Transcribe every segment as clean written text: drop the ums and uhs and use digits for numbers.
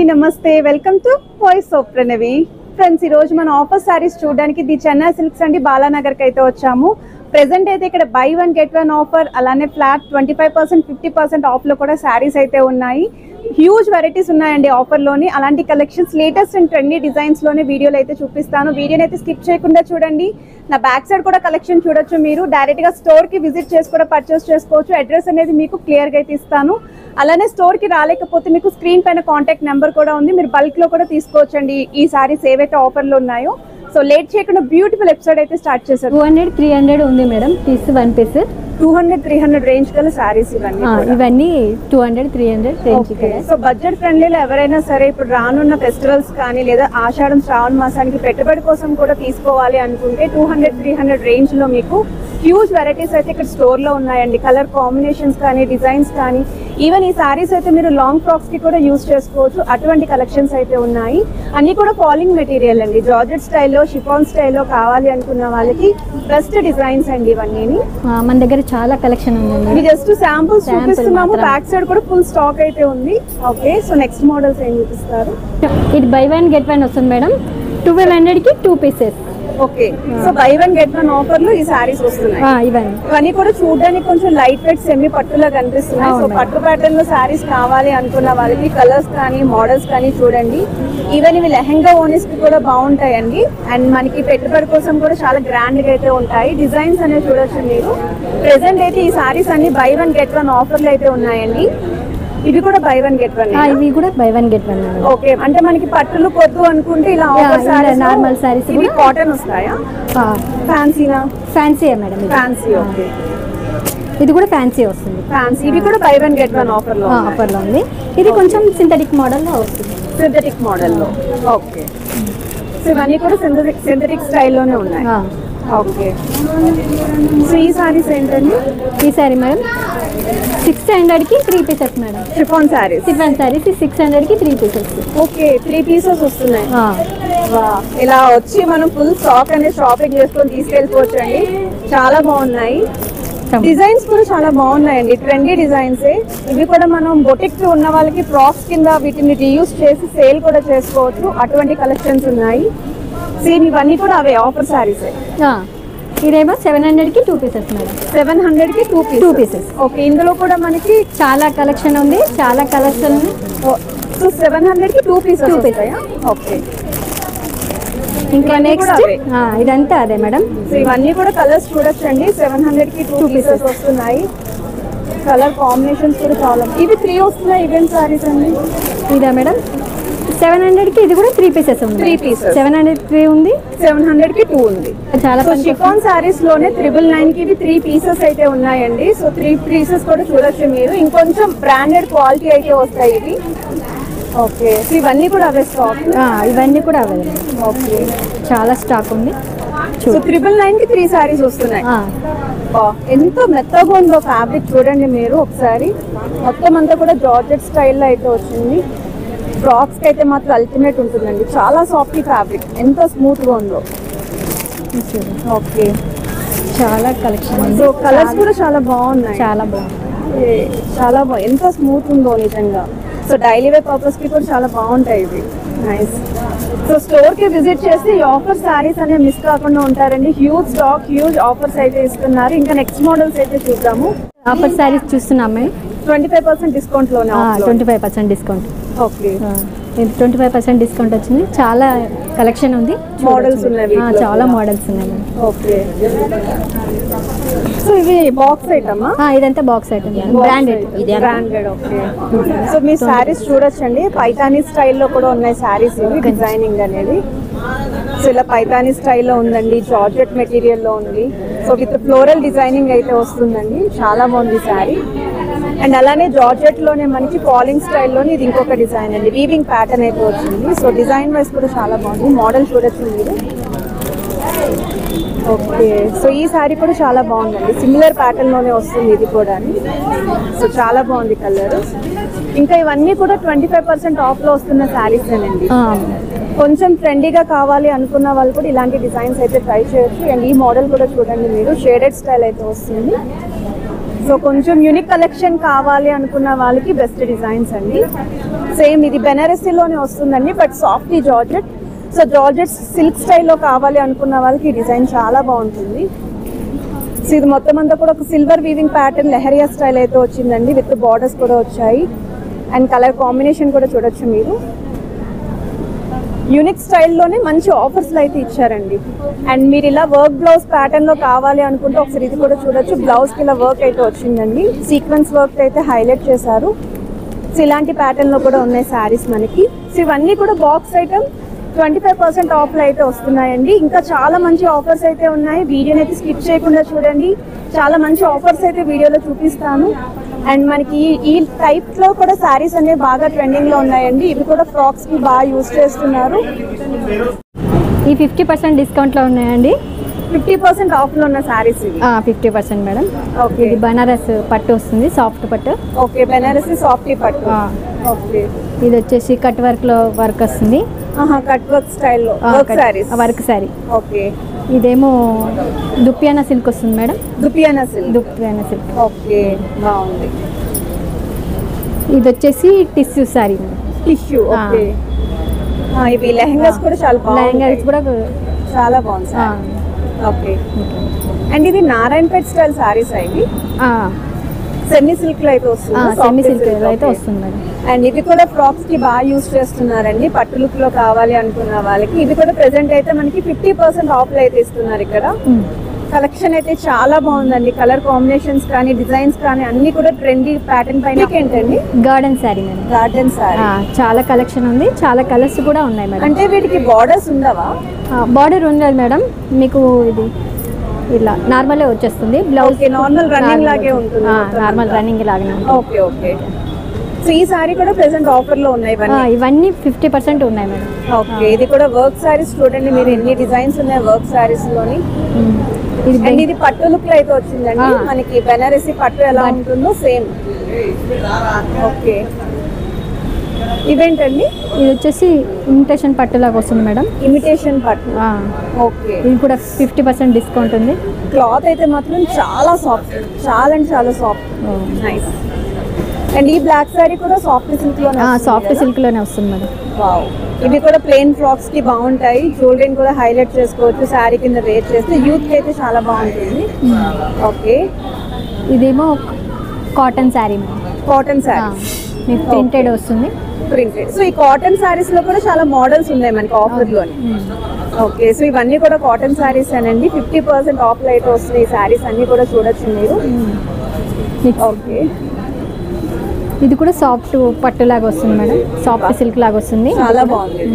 నమస్తే welcome to voice of Pranavi friends. ఈ రోజు మన ఆఫర్ సారీస్ చూడడానికి ది చెన్నై సిల్క్స్ అండి బాలానగర్ కి అయితే వచ్చాము. ప్రెసెంట్ అయితే ఇక్కడ by one get one offer, అలానే ఫ్లాట్ 25% 50% ఆఫ్ లో కూడా సారీస్ అయితే ఉన్నాయి. హ్యూజ్ వెరైటీస్ ఉన్నాయండి ఆఫర్ లోని. అలాంటి collections latest and trendy designs లోనే వీడియోలో అయితే చూపిస్తాను. వీడియోని అయితే స్కిప్ చేయకుండా చూడండి. నా బ్యాక్ సైడ్ కూడా కలెక్షన్ చూడొచ్చు. మీరు డైరెక్ట్ గా స్టోర్ కి విజిట్ చేసి కూడా పర్చేస్ చేసుకోవచ్చు. అడ్రస్ అనేది మీకు క్లియర్ గా అయితే ఇస్తాను. అలానే స్టోర్ కి రాలేకపోతే మీకు స్క్రీన్ పైన కాంటాక్ట్ నెంబర్ కూడా ఉంది, మీరు బల్క్ లో కూడా తీసుకోవచ్చండి ఈ సారీస్ ఏవైతే ఆఫర్ లో ఉన్నాయో. సో లేట్ చేయకుండా బ్యూటిఫుల్ ఎపిసోడ్ అయితే స్టార్ట్ చేశారు. 200-300 ఉంది madam piece, one piece 200-300 range గల సారీస్ ఇవన్నీ 200-300 రేంజ్. సో బడ్జెట్ ఫ్రెండ్లీలో ఎవరైనా సరే ఇప్పుడు రానున్న ఫెస్టివల్స్ కానీ లేదా ఆషాఢం శ్రావణ మాసానికి పెట్టుబడి కోసం కూడా తీసుకోవాలి అనుకుంటే 200-300 రేంజ్ లో మీకు హ్యూజ్ వెరైటీస్ అయితే ఇక్కడ స్టోర్ లో ఉన్నాయండి. కలర్ కాంబినేషన్స్ కానీ డిజైన్స్ కానీ ఈవెన్ ఈ సారీస్ అయితే మీరు లాంగ్ ఫ్రాక్స్ కి కూడా యూజ్ చేసుకోవచ్చు. అటువంటి కలెక్షన్స్ అయితే ఉన్నాయి. అన్ని కూడా ఫాలింగ్ మెటీరియల్ అండి. జార్జెట్ స్టైల్లో, షిఫాన్ స్టైల్లో కావాలి అనుకున్న వాళ్ళకి బెస్ట్ డిజైన్స్ అండి ఇవన్నీ. మన దగ్గర చాలా కలెక్షన్ ఉంది. ఇది జస్ట్ శాంపుల్స్ చూపిస్తున్నాము. బ్యాక్ సైడ్ కూడా ఫుల్ స్టాక్ అయితే ఉంది. ఓకే, సో నెక్స్ట్ మోడల్స్ ఏం చూపిస్తారు? ఇది బై వన్ గెట్ వన్ వస్తుంది మేడం. 1200 కి 2 pieces. Okay, so by one get one offer లో ఈ సారీస్ వస్తున్నాయి. ఇవన్నీ కూడా చూడడానికి కొంచెం లైట్ వెయిట్ సెమీ పట్టులా కనిపిస్తున్నాయి. సో పట్టు ప్యాటర్న్ లో సారీస్ కావాలి అనుకున్న వాళ్ళకి కలర్స్ కానీ మోడల్స్ కానీ చూడండి. ఈవెన్ ఇవి లెహంగా ఓనీస్ కి కూడా బాగుంటాయండి. అండ్ మనకి పెట్టుబడి కోసం కూడా చాలా గ్రాండ్ గా అయితే ఉంటాయి. డిజైన్స్ అనేవి చూడొచ్చు మీరు. ప్రెసెంట్ అయితే ఈ సారీస్ అన్ని బై వన్ గెట్ వన్ ఆఫర్లు అయితే ఉన్నాయండి. ఇవి కూడా బై వన్ గెట్ వన్. ఇవి కూడా buy one get one. Okay, అంటే మనకి పట్టులు కొద్దు అనుకుంటే ఇలా నార్మల్ సారీస్. ఇవి కాటన్ వస్తాయా? ఫ్యాన్సీనా? Fancy madam. ఫ్యాన్సీ. ఓకే, ఇది కూడా ఫ్యాన్సీ వస్తుంది. ఫ్యాన్సీ. ఇవి కూడా buy one get one offer లో ఉంది. ఇది కొంచెం సింథటిక్ మోడల్ లో వస్తుంది. సింథటిక్ మోడల్ లో. ఓకే, సో ఇవన్నీ కూడా సింథటిక్ స్టైల్లోనే ఉన్నాయి. ఓకే, సో ఈ సారీస్ ఏంటండి? ఈ సారీ మేడం 600 కి 3 pieces madam. Chiffon saris. Chiffon saris 600 కి 3 పీసెస్. ఓకే, 3 పీసెస్ వస్తున్నాయి. ఇలా వచ్చి మనం ఫుల్ స్టాక్ అనేది షాపింగ్ చేసుకొని తీసుకెళ్ళిపోవచ్చు అండి. చాలా బాగున్నాయి. డిజైన్స్ కూడా చాలా బాగున్నాయండి. Trendy designs. ఇవి కూడా మనం బొటిక్ ఉన్న వాళ్ళకి ఫ్రాక్స్ కింద వీటిని రీయూజ్ చేసి సేల్ కూడా చేసుకోవచ్చు. అటువంటి కలెక్షన్స్ ఉన్నాయి. సేమ్ ఇవన్నీ కూడా అవే ఆఫర్ సారీస్. ఇదేమో 700 కి 2 పీసెస్ మేడం. 700 కి 2 పీసెస్. ఓకే, ఇందులో కూడా మనకి చాలా కలెక్షన్ ఉంది, చాలా కలర్స్ ఉంది. సో 700 కి 2 పీసెస్ వస్తాయా? ఓకే, ఇంకా నెక్స్ట్ ఇదంతా అదే మేడం. సో ఇవన్నీ కూడా కలర్స్ చూడొచ్చండి. 700 కి 2 పీసెస్ వస్తున్నాయి. కలర్ కాంబినేషన్స్ కూడా చాలా. ఇవి 3 వస్తున్నాయి. ఈవెంట్ సారీస్ అండి. ఇదా మేడం 700 కి. ఇది కూడా 3 పీసెస్ ఉంది. 3 పీసెస్. 700 3 ఉంది, 700 కి 2 ఉంది. చాలా షిఫాన్ సారీస్ లోనే 999 కి ఇవి 3 పీసెస్ అయితే ఉన్నాయండి. సో 3 పీసెస్ కూడా చూడొచ్చు మీరు. ఇంకొంచెం బ్రాండెడ్ క్వాలిటీ అయితే వస్తాయి ఇవి. ఓకే, ఇవన్నీ కూడా అవే స్టాక్. ఇవన్నీ కూడా అవే. ఓకే, చాలా స్టాక్ ఉంది. సో 999 కి 3 సారీస్ వస్తున్నాయి. ఎంతో మెత్తగా ఉందో ఫ్యాబ్రిక్ చూడండి మీరు ఒకసారి. మొత్తం అంతా కూడా జార్జెట్ స్టైల్లో అయితే వచ్చింది. ఫ్రాక్స్ కి అయితే మాత్రం అల్టిమేట్ ఉంటుందండి. చాలా సాఫ్ట్ ఫ్యాబ్రిక్, ఎంత స్మూత్ గా ఉందో. ఓకే, చాలా కలెక్షన్. సో కలర్స్ కూడా చాలా బాగున్నాయి. చాలా బాగుంది. చాలా బాగుంది. ఎంత స్మూత్ ఉందో నిజంగా. సో డైలీ వేర్ పర్పస్ కి కూడా చాలా బాగుంటాయి ఇవి. నైస్. సో స్టోర్ కి విజిట్ చేస్తే ఈ ఆఫర్ సారీస్ అనేవి మిస్ కాకుండా ఉంటారండి. హ్యూజ్ స్టాక్, హ్యూజ్ ఆఫర్స్ అయితే ఇస్తున్నారు. ఇంకా నెక్స్ట్ మోడల్స్ అయితే చూద్దాము. ఆఫర్ సారీస్ చూస్తున్నాము. 25% డిస్కౌంట్ లోనే. 25% డిస్కౌంట్. ఓకే, 25% డిస్కౌంట్ వచ్చింది. చాలా కలెక్షన్ ఉంది. మోడల్స్ ఉన్నాయి. చాలా మోడల్స్ ఉన్నాయి. ఓకే, సో ఇవి బాక్స్ ఐటమా? ఇదంతా box item, branded. Branded. Okay, so మీ సారీస్ చూడొచ్చండి. పైతానీ స్టైల్లో కూడా ఉన్నాయి సారీస్. ఇవి డిజైనింగ్ అనేది సో ఇలా పైతానీ స్టైల్లో ఉందండి. జార్జెట్ మెటీరియల్లో ఉంది. సో విత్ ఫ్లోరల్ డిజైనింగ్ అయితే వస్తుందండి. చాలా బాగుంది సారీ. అండ్ అలానే జార్జెట్ లోనే మనకి ఫాలింగ్ స్టైల్లోనే ఇది ఇంకొక డిజైన్ అండి. వీవింగ్ ప్యాటర్న్ అయితే వచ్చింది. సో డిజైన్ వైజ్ కూడా చాలా బాగుంది. మోడల్ చూడొచ్చు మీరు. ఓకే, సో ఈ సారీ కూడా చాలా బాగుందండి. సిమిలర్ ప్యాటర్న్ లోనే వస్తుంది ఇది కూడా. సో చాలా బాగుంది కలర్. ఇంకా ఇవన్నీ కూడా 25% ఆఫ్ లో వస్తున్న సారీస్ అండి. కొంచెం ట్రెండీగా కావాలి అనుకున్న వాళ్ళు కూడా ఇలాంటి డిజైన్స్ అయితే ట్రై చేయొచ్చు. అండ్ ఈ మోడల్ కూడా చూడండి మీరు. షేడెడ్ స్టైల్ అయితే వస్తుంది. సో కొంచెం యూనిక్ కలెక్షన్ కావాలి అనుకున్న వాళ్ళకి బెస్ట్ డిజైన్స్ అండి. సేమ్ ఇది బెనారసీలోనే వస్తుందండి, but soft georgette. So georgette silk స్టైల్లో కావాలి అనుకున్న వాళ్ళకి ఈ డిజైన్ చాలా బాగుంటుంది. సో ఇది మొత్తం అంతా కూడా ఒక silver weaving pattern leheriya style అయితే వచ్చిందండి, విత్ బార్డర్స్ కూడా వచ్చాయి. అండ్ కలర్ కాంబినేషన్ కూడా చూడొచ్చు మీరు. యూనిక్ స్టైల్లోనే మంచి ఆఫర్స్లో అయితే ఇచ్చారండి. అండ్ మీరు ఇలా వర్క్ బ్లౌజ్ ప్యాటర్న్లో కావాలి అనుకుంటే ఒకసారి ఇది కూడా చూడొచ్చు. బ్లౌజ్కి ఇలా వర్క్ అయితే వచ్చిందండి, సీక్వెన్స్ వర్క్ అయితే హైలైట్ చేశారు. సో ఇలాంటి ప్యాటర్న్లో కూడా ఉన్నాయి శారీస్ మనకి. సో ఇవన్నీ కూడా బాక్స్ ఐటమ్ 25% ఆఫ్లో అయితే వస్తున్నాయండి. ఇంకా చాలా మంచి ఆఫర్స్ అయితే ఉన్నాయి, వీడియోని అయితే స్కిప్ చేయకుండా చూడండి. చాలా మంచి ఆఫర్స్ అయితే వీడియోలో చూపిస్తాను. అండ్ మనకి ఈ టైప్లో కూడా శారీస్ అనేవి బాగా ట్రెండింగ్లో ఉన్నాయండి. ఇవి కూడా ఫ్రాక్స్కి బాగా యూజ్ చేస్తున్నారు. ఈ 50% డిస్కౌంట్లో ఉన్నాయండి. 50% ఆఫ్లో ఉన్న శారీస్ ఇవి. 50% మేడం. ఓకే, ఇది బనారస్ పట్టు వస్తుంది, సాఫ్ట్ పట్టు. ఓకే, బెనారసీ సాఫ్ట్ పట్టు. ఓకే, ఇది వచ్చేసి కట్ వర్క్లో వర్క్ వస్తుంది. కట్ వర్క్ స్టైల్లో work saris, work sari. Okay, ఇదేమో దుప్పియానా సిల్క్ వస్తుంది మేడం. దుపియానా సిల్క్. దుప్పియానా సిల్క్. ఓకే, బాగుంది. ఇది వచ్చేసి టిష్యూ శారీ. టిష్యూ. ఓకే, ఇవి లెహంగాస్ కూడా చాలా లెహంగా బాగుంది, కూడా చాలా బాగుంది. ఓకే, అండ్ ఇది నారాయణపేట్ స్టైల్ శారీస్ అవి సెమీ సిల్క్ లో అయితే వస్తుంది. సెమీ సిల్క్ అయితే వస్తుంది మేడం. అండ్ ఇది కూడా ఫ్రాక్స్ కి బాగా యూజ్ చేస్తున్నారండి, పట్టు లుక్ లో కావాలి అనుకున్న వాళ్ళకి. ఇది కూడా ప్రెసెంట్ అయితే మనకి 50% ఆఫ్ లో అయితే ఇస్తున్నారు ఇక్కడ. కలెక్షన్ అయితే చాలా బాగుందండి, కలర్ కాంబినేషన్స్ కానీ డిజైన్స్ కానీ అన్ని కూడా ట్రెండీ ప్యాటర్న్ పైన. ఏంటండి garden sari madam. Garden sari. చాలా కలెక్షన్ ఉంది, చాలా కలర్స్ కూడా ఉన్నాయి మేడం. అంటే వీటికి బార్డర్స్ ఉండవా? బార్డర్ ఉండదు మేడం, మీకు ఇది ఇలా నార్మల్ వచ్చేస్తుంది. బ్లౌజ్ నార్మల్ రన్నింగ్ లాగే ఉంటుంది, నార్మల్ రన్నింగ్ లాగానే ఉంటుంది. Okay, okay. సో ఈ సారీ కూడా ప్రెసెంట్ ఆఫర్ లో ఉన్నాయి ఇవన్నీ 50% ఉన్నాయి మేడం. ఓకే, ఇది కూడా వర్క్ సారీస్ చూడండి మీరు, ఎన్ని డిజైన్స్ ఉన్నాయి వర్క్ సారీస్ లోని. అండ్ ఇది పట్టు లుక్ లో అయితే వచ్చిందండి మనకి. బెనారసీ పట్టు ఎలా ఉంటుందో సేమ్. ఓకే, ఇవేంటండి? ఇది వచ్చేసి ఇమిటేషన్ పట్టు లాగా వస్తుంది మేడం. ఇమిటేషన్ పట్టు. ఓకే, ఇది కూడా 50% డిస్కౌంట్ ఉంది. క్లాత్ అయితే మాత్రం చాలా సాఫ్ట్, చాలా అంటే చాలా సాఫ్ట్, నైస్. అండ్ ఈ బ్లాక్ సారీ కూడా సాఫ్ట్ సిల్క్ లో, సాఫ్ట్ సిల్క్ లోనే వస్తుంది మేడం. వావ్, ఇవి కూడా ప్లెయిన్ ఫ్రాక్స్ కి బాగుంటాయి. జ్యువెలరీని కూడా హైలైట్ చేసుకోవచ్చు, శారీ కింద వేర్ చేస్తే యూత్ కి అయితే చాలా బాగుంటుంది. ఓకే, ఇదేమో cotton sari madam. Cotton sari మీకు ప్రింటెడ్ వస్తుంది, ప్రింటెడ్. సో ఈ కాటన్ శారీస్ లో కూడా చాలా మోడల్స్ ఉన్నాయి మనకి ఆఫర్ లోని. ఓకే, సో ఇవన్నీ కూడా కాటన్ శారీస్ అనండి. 50% ఆఫ్ లో అయితే వస్తున్నాయి ఈ శారీస్ అన్ని కూడా చూడొచ్చు మీరు. ఓకే, ఇది కూడా సాఫ్ట్ పట్టు లాగా వస్తుంది మేడం, సాఫ్ట్ సిల్క్ లాగా వస్తుంది. చాలా బాగుంది,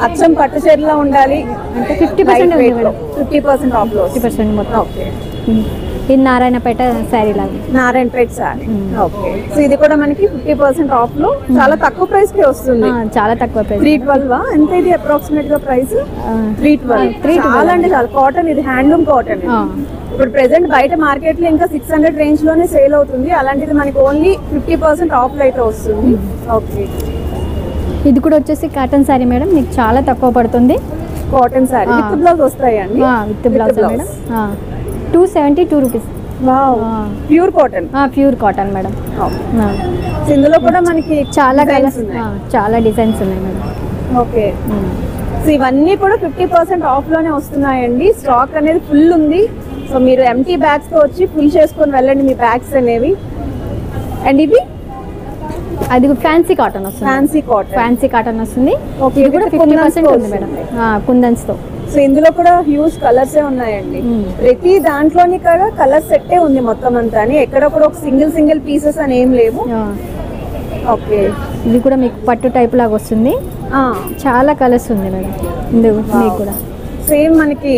అచ్చం పట్టు చీరలా ఉండాలి అంటే 50% ఉంది మేడం. 50% ఆఫ్ లో 50% మొత్తం. ఓకే, ఇది నారాయణపేట శారీ లాగా. నారాయణపేట శారీ. ఓకే, సో ఇది కూడా మనకి 50% ఆఫ్ లో చాలా తక్కువ ప్రైస్ కి వస్తుంది. చాలా తక్కువ ప్రైస్. 312 ఎంత ఇది అప్రాక్సిమేట్ గా ప్రైస్? 312. చాలా అంటే చాలా. కాటన్, ఇది హ్యాండ్లూమ్ కాటన్. ఇప్పుడు ప్రెసెంట్ బయట మార్కెట్ లో ఇంకా 600 రేంజ్ లోనే సేల్ అవుతుంది, అలాంటిది మనకి ఓన్లీ 50% ఆఫ్ లో అయితే వస్తుంది. ఓకే, ఇది కూడా వచ్చేసి కాటన్ శారీ మేడం, మీకు చాలా తక్కువ పడుతుంది. కాటన్ శారీ విత్ బ్లౌజ్ వస్తాయండి. With blouse madam. 272 rupees. Pure cotton. Pure cotton madam. ఇందులో కూడా మనకి చాలా కలర్స్, చాలా డిజైన్స్ ఉన్నాయి మేడం. ఓకే, సో ఇవన్నీ కూడా 50% ఆఫ్ లోనే వస్తున్నాయండి. స్టాక్ అనేది ఫుల్ ఉంది. సో మీరు ఎంటీ బ్యాగ్స్ తో వచ్చి ఫుల్ చేసుకొని వెళ్ళండి మీ బ్యాగ్స్ అనేవి. అండ్ ఇది అది ఫ్యాన్సీ కాటన్ వస్తుంది. ఫ్యాన్సీ కాటన్ వస్తుంది. ఇది కూడా 50% ఉంది మేడం, కుందన్స్ తో. సో ఇందులో కూడా హ్యూజ్ కలర్స్ ఉన్నాయండి. ప్రతి దాంట్లోని కూడా కలర్ సెట్టే ఉంది మొత్తం అంతా, ఎక్కడ కూడా ఒక సింగిల్ పీసెస్ అని ఏం లేవు. ఓకే, ఇది కూడా మీకు పట్టు టైప్ లాగా వస్తుంది. చాలా కలర్స్ ఉంది మేడం ఇందులో. మీకు కూడా సేమ్ మనకి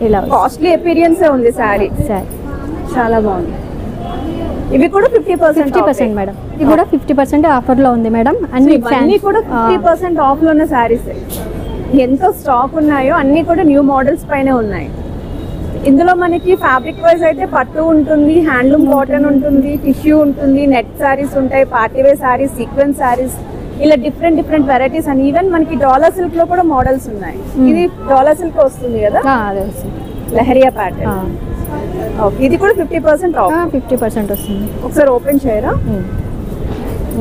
ఇలా కాస్ట్లీ అపీరియన్స్ ఉంది శారీ. చాలా బాగుంది. ఇవి కూడా 50% మేడం. ఇది కూడా 50% ఆఫర్ లో ఉంది మేడం. అన్ని కూడా 50% ఆఫ్ లో ఉన్న శారీస్. ఎంతో స్టాక్ ఉన్నాయో అన్ని కూడా న్యూ మోడల్స్ పైన ఉన్నాయి. ఇందులో మనకి ఫ్యాబ్రిక్ వైజ్ అయితే పట్టు ఉంటుంది, హ్యాండ్లూమ్ కాటన్ ఉంటుంది, టిష్యూ ఉంటుంది, నెట్ శారీస్ ఉంటాయి, పార్టీవేర్ శారీస్, సీక్వెన్స్ శారీస్, ఇలా డిఫరెంట్ వెరైటీస్. అండ్ ఈవెన్ మనకి డాలర్ సిల్క్ లో కూడా మోడల్స్ ఉన్నాయి. ఇది డాలర్ సిల్క్ వస్తుంది కదా, లెహరియా ప్యాటర్న్. ఓకే, ఇది కూడా 50% ఆఫ్. 50% వస్తుంది. ఒకసారి ఓపెన్ చేయరా?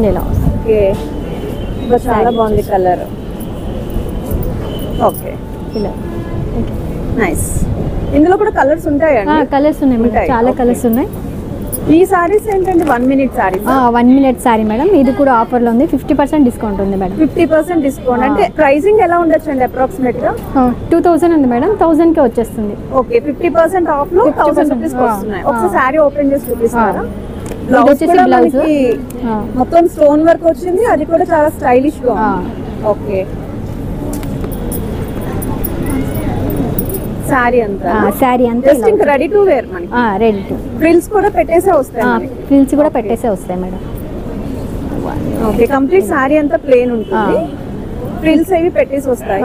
ఇలా వస్తుంది. ఓకే, ఇంకా చాలా బాగుంది కలర్. ఓకే, ఇలా నైస్. ఇందులో కూడా కలర్స్ ఉంటాయండి? కలర్స్ ఉన్నాయి మేడం, చాలా కలర్స్ ఉన్నాయి. ఈ సారీస్ ఏంటంటే 1 minute saris? 1 minute sorry madam. ఇది కూడా ఆఫర్లో ఉంది. 50% డిస్కౌంట్ ఉంది మేడం. 50% డిస్కౌంట్ అంటే ప్రైసింగ్ ఎలా ఉండొచ్చు అండి అప్రాక్సిమేట్ గా? 2000 ఉంది మేడం, 1000కే వచ్చేస్తుంది. ఓకే, 50% ఆఫ్ లో 1000 రూపీస్ వస్తున్నాయి. ఒకసారి సారీ ఓపెన్ చేసి చూపిస్తారా? బ్లౌజ్ మొత్తం స్టోన్ వర్క్ వచ్చింది, అది కూడా చాలా స్టైలిష్ గా. ఓకే, సారీ అంతా జస్ట్ ఇంకా రెడీ టు వేర్ మనకి. రెడీ టు ఫ్రిల్స్ కూడా పెట్టేసే వస్తాయి. ఫ్రిల్స్ కూడా పెట్టేసే వస్తాయి మేడం. ఓకే, కంప్లీట్ సారీ అంతా ప్లేన్ ఉంటుంది, ఫ్రిల్స్ అవి పెట్టేసి వస్తాయి.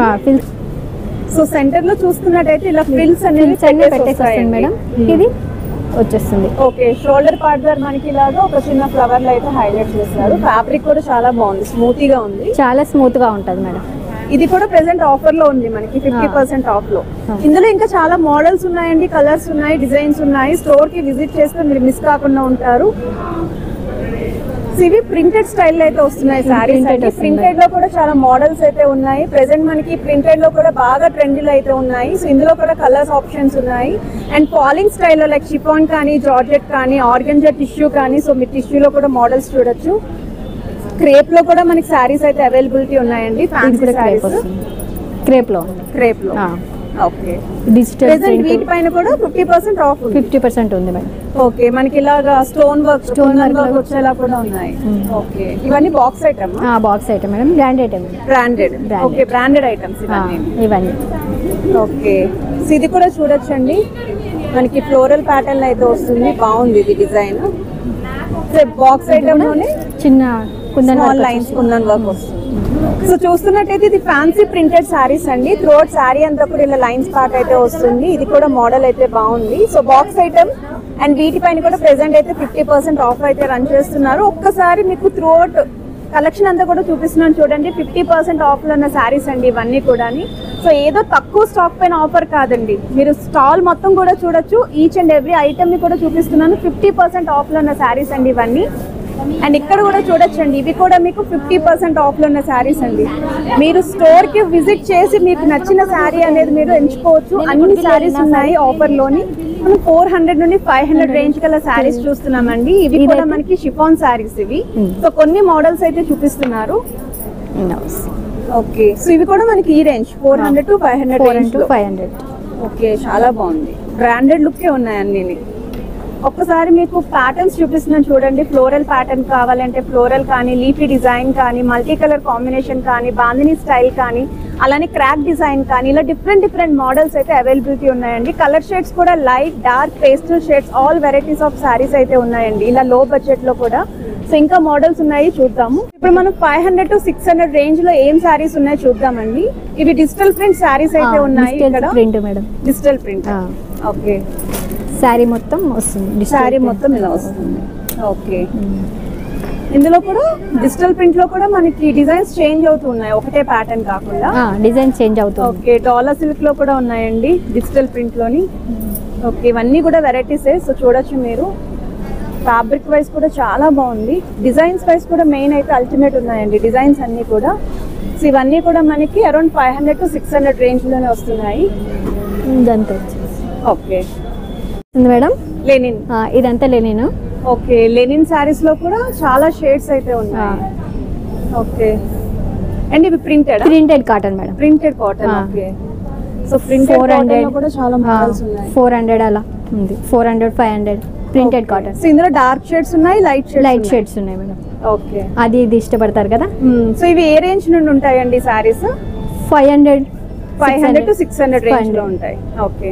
సో సెంటర్ లో చూస్తున్నట్టయితే ఇలా ఫ్రిల్స్ అనేవి పెట్టేసి వస్తాయి మేడం. ఇది వచ్చేస్తుంది. ఓకే, షోల్డర్ పార్ట్ దగ్గర మనకి ఇలాగా ఒక చిన్న ఫ్లవర్ లో అయితే హైలైట్ చేస్తారు. ఫ్యాబ్రిక్ కూడా చాలా బాగుంది, స్మూత్ గా ఉంది, చాలా స్మూత్ గా ఉంటది మేడం. ఇది కూడా ప్రెసెంట్ ఆఫర్ లో ఉంది మనకి 50% ఆఫ్ లో. ఇందులో ఇంకా చాలా మోడల్స్ ఉన్నాయండి, కలర్స్ ఉన్నాయి, డిజైన్స్ ఉన్నాయి. స్టోర్ కి విజిట్ చేస్తే మీరు మిస్ కాకుండా ఉంటారు. ఇవి ప్రింటెడ్ స్టైల్ అయితే వస్తున్నాయి సారీస్. ప్రింటెడ్ లో కూడా చాలా మోడల్స్ అయితే ఉన్నాయి. ప్రెసెంట్ మనకి ప్రింటెడ్ లో కూడా బాగా ట్రెండీలు అయితే ఉన్నాయి. సో ఇందులో కూడా కలర్స్ ఆప్షన్స్ ఉన్నాయి. అండ్ ఫాలింగ్ స్టైల్లో లైక్ షిఫాన్ కానీ, జార్జెట్ కానీ, ఆర్గంజా టిష్యూ కానీ. సో మీరు టిష్యూలో కూడా మోడల్స్ చూడొచ్చు. క్రేప్ లో కూడా మనకి సారీస్ అయితే అవైలబిలిటీ ఉన్నాయండి. ఫ్యాన్సీ సారీస్ క్రేప్ లో. ఓకే, డిజిటల్ వీటిపైన కూడా 50% ఆఫ్, 50% ఉంది మేడం. ఓకే, మనకి ఇలాగా స్టోన్ వర్క్ వచ్చేలా కూడా ఉన్నాయి. ఓకే, ఇవన్నీ box item? Box item madam, branded. Okay, branded items ఇవన్నీ. ఓకే, ఇది కూడా చూడొచ్చండి, మనకి ఫ్లోరల్ ప్యాటర్న్ అయితే వస్తుంది. బాగుంది ఇది డిజైన్. బాక్స్ ఐటమ్ లోనే చిన్న స్మాల్ లైన్స్ కుందన్ వర్క్ వస్తుంది. సో చూస్తున్నట్టయితే ఇది ఫ్యాన్సీ ప్రింటెడ్ సారీస్ అండి. త్రూఅవుట్ సారీ అంతా కూడా ఇలా లైన్స్ పార్ట్ అయితే వస్తుంది. ఇది కూడా మోడల్ అయితే బాగుంది. సో బాక్స్ ఐటమ్ అండ్ వీటిపైన కూడా ప్రెసెంట్ అయితే 50% ఆఫ్ అయితే రన్ చేస్తున్నారు. ఒక్కసారి మీకు త్రూఅవుట్ కలెక్షన్ అంతా కూడా చూపిస్తున్నాను చూడండి. 50% ఆఫ్ లో ఉన్న సారీస్ అండి ఇవన్నీ కూడా. సో ఏదో తక్కువ స్టాక్ పైన ఆఫర్ కాదండి, మీరు స్టాల్ మొత్తం కూడా చూడొచ్చు. ఈచ్ అండ్ ఎవ్రీ ఐటమ్ ని కూడా చూపిస్తున్నాను. 50% ఆఫ్ లో ఉన్న సారీస్ అండి ఇవన్నీ. అండ్ ఇక్కడ కూడా చూడొచ్చండి, ఇవి కూడా మీకు 50% ఆఫ్ లో ఉన్న శారీస్ అండి. మీరు స్టోర్ కి విజిట్ చేసి మీకు నచ్చిన శారీ అనేది మీరు ఎంచుకోవచ్చు. అన్ని శారీస్ ఉన్నాయి ఆఫర్ లోని. మనం 400 నుండి 500 రేంజ్ గల శారీస్ చూస్తున్నామండి. ఇవి కూడా మనకి షిఫాన్ శారీస్ ఇవి. సో కొన్ని మోడల్స్ అయితే చూపిస్తున్నారు. ఓకే, సో ఇవి కూడా మనకి ఈ రేంజ్ 400 to 500. ఓకే, చాలా బాగుంది, బ్రాండెడ్ లుక్ ఉన్నాయి అన్ని. ఒక్కసారి మీకు ప్యాటర్న్స్ చూపిస్తున్నాను చూడండి. ఫ్లోరల్ ప్యాటర్న్ కావాలంటే ఫ్లోరల్ కానీ, లీఫీ డిజైన్ కానీ, మల్టీ కలర్ కాంబినేషన్ కానీ, బాందిని స్టైల్ కానీ, అలానే క్రాక్ డిజైన్ కానీ, ఇలా డిఫరెంట్ మోడల్స్ అయితే అవైలబిలిటీ ఉన్నాయండి. కలర్ షేడ్స్ కూడా light, dark, pastel shades, all varieties of saris అయితే ఉన్నాయండి ఇలా లో బడ్జెట్ లో కూడా. సో ఇంకా మోడల్స్ ఉన్నాయి, చూద్దాము. ఇప్పుడు మనం 500 to 600 రేంజ్ లో ఏం సారీస్ ఉన్నాయో చూద్దామండి. ఇవి డిజిటల్ ప్రింట్ సారీస్ అయితే ఉన్నాయి. Digital print. ఓకే, శారీ మొత్తం వస్తుంది. శారీ మొత్తం ఇలా వస్తుంది. ఓకే, ఇందులో కూడా డిజిటల్ ప్రింట్ లో కూడా మనకి డిజైన్స్ చేంజ్ అవుతూ ఉన్నాయి, ఒకటే ప్యాటర్న్ కాకుండా డిజైన్ చేంజ్ అవుతుంది. ఓకే, డాలర్ సిల్క్ లో కూడా ఉన్నాయండి డిజిటల్ ప్రింట్ లోని. ఓకే, ఇవన్నీ కూడా వెరైటీసే. సో చూడొచ్చు మీరు. ఫ్యాబ్రిక్ వైజ్ కూడా చాలా బాగుంది. డిజైన్స్ వైజ్ కూడా మెయిన్ అయితే అల్టిమేట్ ఉన్నాయండి డిజైన్స్ అన్ని కూడా. సో ఇవన్నీ కూడా మనకి అరౌండ్ 500 to 600 రేంజ్ లోనే వస్తున్నాయి. ఇదంతా ఓకే మేడం, లెనిన్. ఇదంతా లెనిన్. ఓకే, లెనిన్ సారీస్ లో కూడా చాలా షేడ్స్ అయితే ఉన్నాయి. ఓకే, అండ్ ఇవి printed cotton madam. Printed cotton. Okay, so printed cotton లో కూడా చాలా మోడల్స్ ఉన్నాయి. 400 అలా ఉంది, 400, 500 ప్రింటెడ్ కాటన్. సో ఇందులో డార్క్ షేడ్స్ ఉన్నాయి, లైట్ షేడ్స్ ఉన్నాయి మేడం. ఓకే, అది ఇది ఇష్టపడతారు కదా. సో ఇవి ఏ రేంజ్ నుండి ఉంటాయండి సారీస్? 500 to 600 రేంజ్ లో ఉంటాయి. ఓకే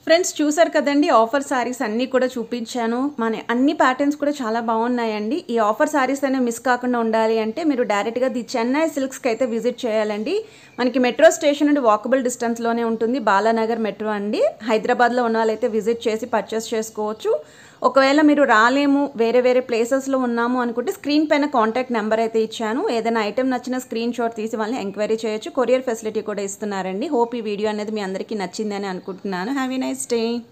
ఫ్రెండ్స్, చూసారు కదండి ఆఫర్ సారీస్ అన్నీ కూడా చూపించాను. మన అన్ని ప్యాటర్న్స్ కూడా చాలా బాగున్నాయండి. ఈ ఆఫర్ సారీస్ అనేవి మిస్ కాకుండా ఉండాలి అంటే మీరు డైరెక్ట్గా ది చెన్నై సిల్క్స్కి అయితే విజిట్ చేయాలండి. మనకి మెట్రో స్టేషన్ నుండి వాకబుల్ డిస్టెన్స్లోనే ఉంటుంది. బాలానగర్ మెట్రో అండి. హైదరాబాద్లో ఉన్న వాళ్ళైతే విజిట్ చేసి పర్చేస్ చేసుకోవచ్చు. ఒకవేళ మీరు రాలేము, వేరే వేరే ప్లేసెస్లో ఉన్నాము అనుకుంటే స్క్రీన్ పైన కాంటాక్ట్ నెంబర్ అయితే ఇచ్చాను. ఏదైనా ఐటెం నచ్చిన స్క్రీన్ షాట్ తీసి వాళ్ళని ఎంక్వైరీ చేయొచ్చు. కొరియర్ ఫెసిలిటీ కూడా ఇస్తున్నారండి. హోప్ ఈ వీడియో అనేది మీ అందరికీ నచ్చిందని అనుకుంటున్నాను. Have a nice day.